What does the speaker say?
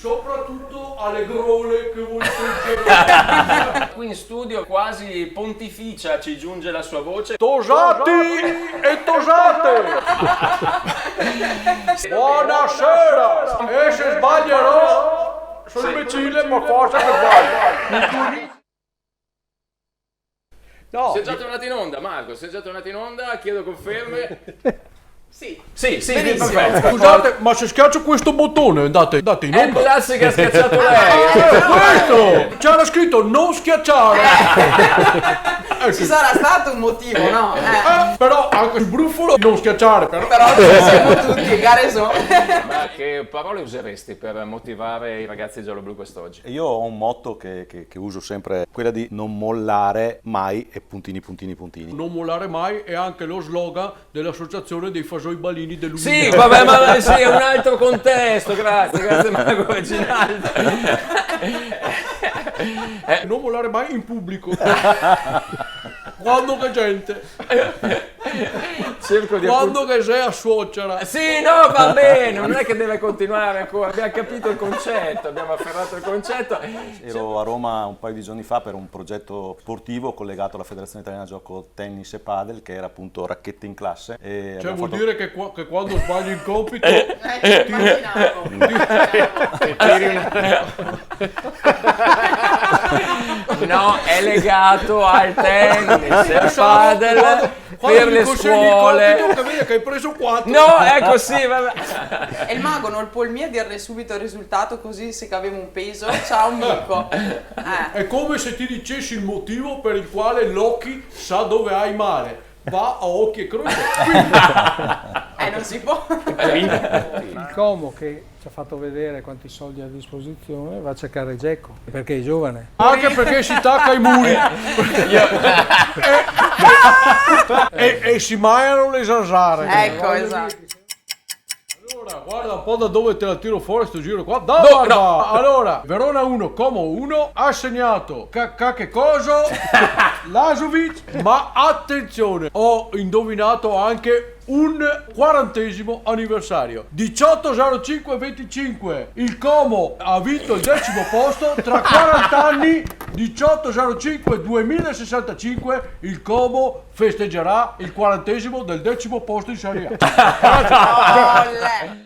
soprattutto alle grole che vuoi sentire. Qui in studio quasi pontificia ci giunge la sua voce. Tosati e tosate! Buonasera! E se sbaglierò, sono imbecille, ma forse che sbaglio. No, Sei già tornato in onda, Marco, sei già tornato in onda, chiedo conferme. Sì. Sì, Benissimo. perfetto. scusate, ma se schiaccio questo bottone andate in È onda? classe che ha schiacciato lei. Questo! C'era scritto non schiacciare! Ci sarà stato un motivo, no? Però anche il brufolo non schiacciare, però. Però ci siamo tutti, gare sono. Ma che parole useresti per motivare i ragazzi gialloblu quest'oggi? Io ho un motto che uso sempre, quella di non mollare mai e puntini puntini puntini. Non mollare mai è anche lo slogan dell'associazione dei fasoi balini dell'Unione. Sì, vabbè, ma sì, è un altro contesto, grazie Marco Reginaldo. Non mollare mai in pubblico. Quando che gente? Cerco di Quando che sei a suocera? Sì, no, va bene, non è che deve continuare ancora, abbiamo capito il concetto, abbiamo afferrato il concetto. Ero a Roma un paio di giorni fa per un progetto sportivo collegato alla Federazione Italiana Gioco Tennis e Padel, che era appunto racchette in classe. E Cioè abbiamo vuol fatto- dire che quando sbagli il compito Immaginavo. No, è legato al tennis, al pensavo padel, quando per mi le consegni il scuole. compito che vedi che hai preso 4. No, ecco sì, vabbè. E il mago non può il mio dirle subito il risultato, così se che avevo un peso, ciao amico. È come se ti dicessi il motivo per il quale l'occhi sa dove hai male. Va a occhi e croce. Non si può. Il Como che ci ha fatto vedere quanti soldi ha a disposizione va a cercare Dzeko perché è giovane. Anche perché si tacca ai muri. e si maiano le zanzare. Ecco, esatto. Allora, guarda un po' da dove te la tiro fuori sto giro qua. Da, No, guarda. no. Allora, Verona 1, Como 1, ha segnato che coso, Lazovic, ma attenzione, ho indovinato anche un 40° anniversario. 18.05.25, il Como ha vinto il 10° posto, tra 40 anni, 18.05.2065, il Como festeggerà il 40° del 10° posto in Serie A. Olè.